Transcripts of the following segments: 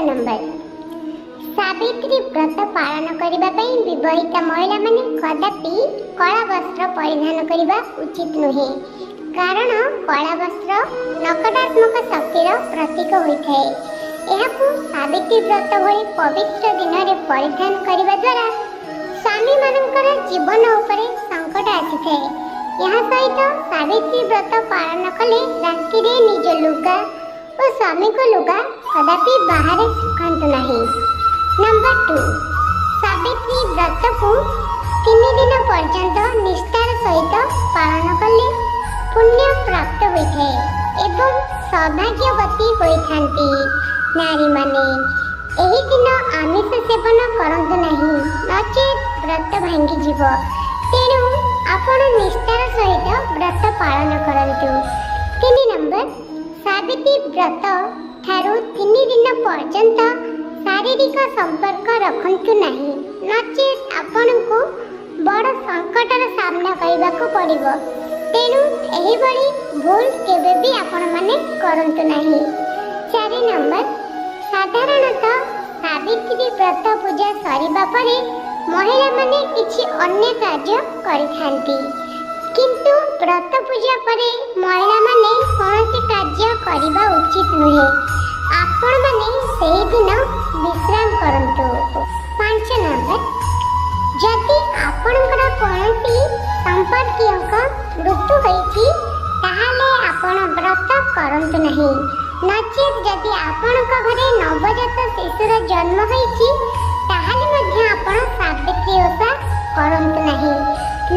Number Savitri व्रत पालन करने विवाहिता महिला माने कदापि कला वस्त्र परिधान करने उचित नुहे कारण कला वस्त्र नकारात्मक शक्तिर प्रतीक होता है। सावित्री व्रत भली पवित्र दिन में परिधान करने द्वारा स्वामी मानकर जीवन उपरे संकट आसी थाए। यह सहित सावित्री व्रत पालन कले राति निज लुगा और स्वामी को लुगा कदापि बाहर सुखांतु नहीं। नंबर 2 सावित्री व्रत को 3 दिन पर्यंत निष्ठार सहित पालन कले पुण्य प्राप्त होता है एवं सौभाग्यवती होती नारी माने एही दिन आमिष सेवन करंतु नहीं नचेत व्रत भांगी जीव। तेणु आपण निष्ठार सहित व्रत पालन करंतु। 3 नंबर सावित्री व्रत ठारू 3 दिन पर्यंत शारीरिक संपर्क रखंतु नहीं नचेत आपनको बड़ संकटर सामना करने को पड़िबो। तेणु एही बड़ी भूल केबे भी आपण माने करंतु नहीं। 4 नंबर साधारणतः सावित्री व्रत पूजा सरिबा परे महिला माने किछि अन्य कार्य करिथांती किंतु व्रत पूजा परे महिला माने कौनसी कार्य करिबा उचित नुहे। आपण माने सेही दिन विश्राम करंतु। 5 नंबर जदि आपणकर कौनसी संपर्कीयक मृत्यु होइछि ताहाले आपण व्रत करंतु नहीं नचेत जदि आपणक घरे नवजात शिशुर जन्म होइछि ताहाले मध्ये आपण सावित्री ओषा करंतु नहीं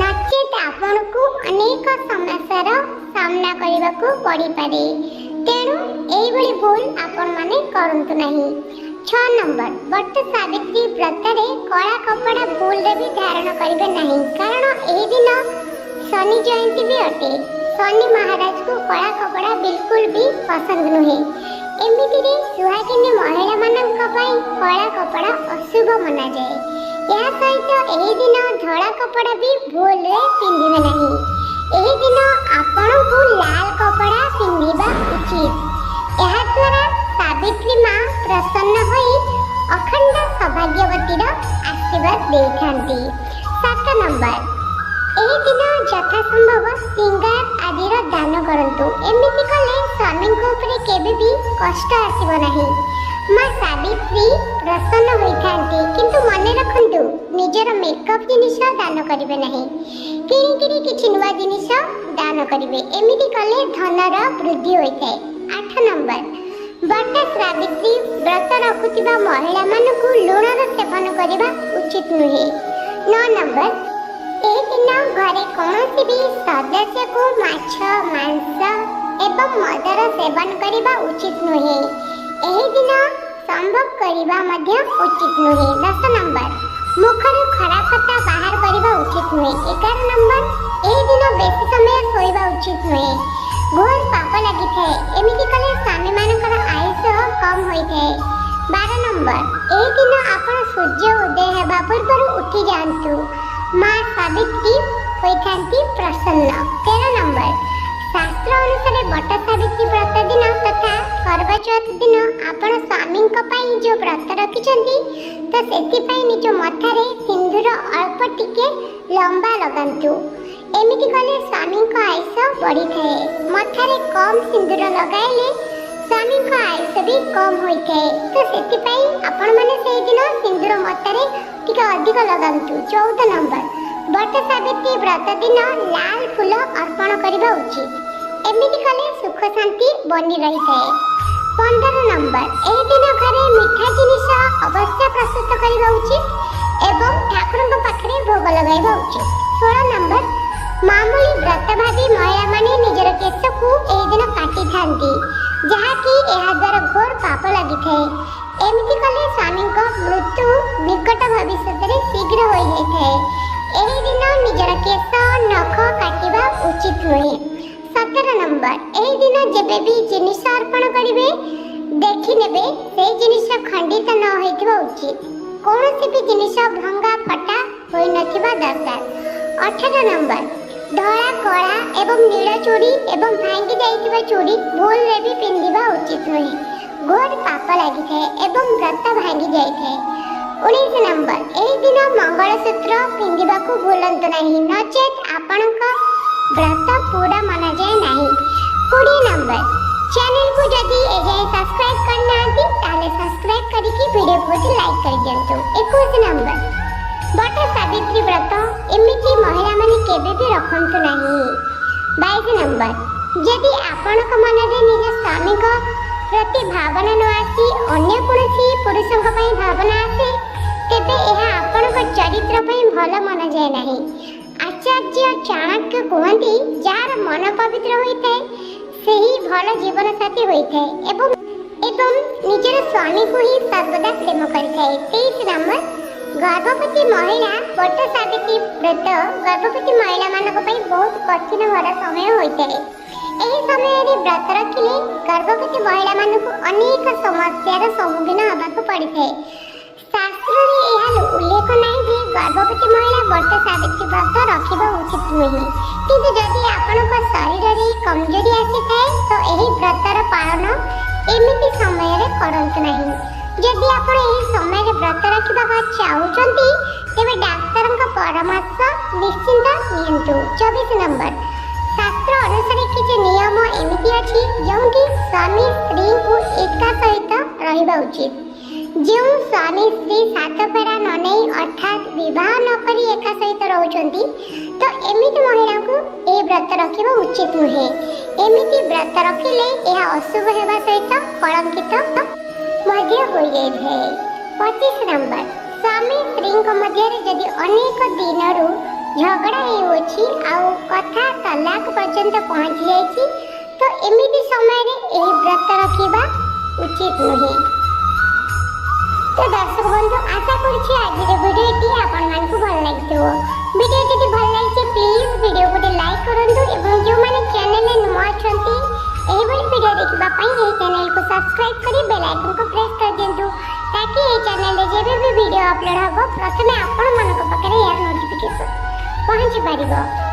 नचेत आपणको अनेक समस्यार सामना करबाको पड़ी पारे। तेणु एही भली भूल आपण माने करंतु नहीं। 6 नंबर बट सावित्री व्रत रे कला कपड़ा भूल रे भी धारण करिबे नहीं कारण एही दिन शनि जयंती भी अटे। शनि महाराज को कला कपड़ा बिल्कुल भी पसंद नुहे। एमिति रे सुहागिनी महिला मानक पई कला कपड़ा अशुभ माना जाए। यह सहित एही दिन धड़ा कपड़ा भी भूल रे पिंधिबे नहीं। एही दिन आपण को लाल कपड़ा पिंधिबा उचित। यह द्वारा सावित्री मां प्रसन्न होई अखंड सौभाग्यवतीर आशीर्वाद देथांती। 7 नंबर एही दिन यथा संभव सिंगार आदिर दान करंतु। एमिति कले स्वामी को ऊपर केबे भी कष्ट आसीबो नहीं। मां सावित्री प्रसन्न होइथांती किंतु मने रखंतु निजर मेकअप जिनिस दान करिवे नहीं किणी किछि नुवा जिनिस दान करिवे। एमिति कले धनर वृद्धि होइଥାଏ। 8 नंबर बट सावित्री व्रत रखुथिबा महिला मानकु लूणर सेवन करिबा उचित नुहे। 9 नंबर ए दिन घरे कौनसी भी सदस्य को माछ मांस एवं मदर सेवन करिबा उचित नुहे। एही दिन संभव करिबा मध्य उचित नुहे। 10 नंबर मुखर खराब कथा बाहर करिबा उचित नुहे। 11 नंबर एही दिन बेसी समय सोइबा उचित नुहे घोर पाप लगी थे। एमिति कले स्वामी मानकर आयुष कम होई थे। 12 नंबर एही दिन आपण सूर्य उदय हेबा पूर्व उठी जांतु मां सावित्री होइथांती प्रसन्न। 13 नंबर शास्त्र अनुसार बट सावित्री व्रत दिन तथा करवा चौथ दिन आपण स्वामी पई जो व्रत रखिछंती तो सेति पई निज मथारे सिंदूर अल्प टिके लंबा लगांतु। एमिति कले स्वामी को आयुष बढ़ी थाए। मथारे कम सिंदूर लगाइले स्वामी को आयुष भी कम होई थाए तो सेति पई आपण माने सेही दिन सिंदूर मथारे टिके अधिक लगांतु। 14 नंबर बट सावित्री व्रत दिन लाल फूल अर्पण करबा उचित। एमिति कले सुख शांति बनी रही थाए। 15 नंबर एही दिन घरे मीठा जिनिस अवश्य प्रस्तुत करबा उचित एवं ठाकुरଙ୍କ पाखरे भोग लगाइबा उचित। 16 नंबर मामूली व्रत भावी महिला माने निजर केश को एही दिन काटी थांती जहा कि एहा द्वारा घोर पाप लागि थाए। एमिति कले स्वामी को मृत्यु निकट भविष्य रे शीघ्र होई जाय थाए। एही दिन निजर केश नख काटिबा उचित होए। 17 नंबर एही दिन जेबे भी जिनिस अर्पण करिवे देखि नेबे से जिनिस खंडित न होइथिबा उचित। कोनोसी भी जिनिस भंगा फटा होई नथिबा दरकार। 18 नंबर धड़ा कला एवं नील चूड़ी एवं भांगी जाइथिबा चूड़ी भूल रे भी पिंधिबा उचित होए। घोर पाप लगी एवं व्रत भांगी जाए। 19 नंबर एही दिन मंगलसूत्र पिंधिबा को भूलंतु नहीं, नचेत आपणक व्रत पूरा मना जाए नहीं। 20 नंबर चैनल को जदि एजाए सब्सक्राइब करना ताले सब्सक्राइब करके वीडियो को लाइक कर दियंतु। 21 नंबर बट सावित्री व्रत एमिति महिला माने केबे भी रखंतु नहीं। 22 नंबर जदि आपणक मन रे निज स्वामी को प्रति भावना न आसी अन्य कोनसी पुरुषक पई भावना आसे तेबे एहा आपणक चरित्र पई भल मन जाए नहीं। आचार्य चाणक्य कहती जार मन पवित्र होइते सेही भल जीवन साथी होइते एवं निजर स्वामी को ही सर्वदा प्रेम करिଥାଏ। 23 नंबर गर्भवती महिला बट सावित्री व्रत गर्भवती महिला मानक पई बहुत कठिन भरा समय होइଥାଏ। एही समय रे व्रत रखिले गर्भवती महिला मानक अनेक समस्यार सम्मुखीन होबाक पड़िଥାଏ। शास्त्र रे एहा उल्लेख नाही जे गर्भवती महिला बट सावित्री व्रत रखिबा उचित नहीं, किंतु जदि आपनक शरीर रे कमजोरी आसीଥାଏ तो एही व्रतर पालन एमिति समय रे करंतु नहीं। जदि आपण एही समय रे व्रत रखिबा चाहुचंती तेबे डाक्टर का परामर्श निश्चिंत नियंतु। 24 नंबर शास्त्र अनुसार किछि नियम एमिति अछि जोंकि स्वामी स्त्री को एका सहित रहिबा उचित। जो स्वामी स्त्री सात फेरा न नहीं अर्थात विवाह न करी एका सहित रहउचंती तो एमिति महिला को ए व्रत रखिबा उचित नुहे। एमिति व्रत रखिले एहा अशुभ हेबा सहित कलंकित मध्य हो जाए। 25 नंबर स्वामी स्त्री मध्य जदि अनेक दिन झगड़ा होछि आउ कथा तलाक पर्यंत पहुंची जाइछि तो एमिति समय रे एही व्रत रखिबा उचित नुहे। तो दर्शक बंधु आशा करछि आज वीडियोटी आपण मानकु भल लागिथो। वीडियो जदि भल लागिছে प्लीज वीडियो को लाइक करंतु एवं जो माने चैनल में नया अछंती एही भली वीडियो देखिबा पई एही चैनल को सब्सक्राइब करी बेल आइकन को प्रेस कर दियंतु ताकि एही चैनल रे जेबे भी वीडियो अपलोड हबो प्रथमे आपण मानक पकरे यार नोटिफिकेशन पहुंची पारिबो।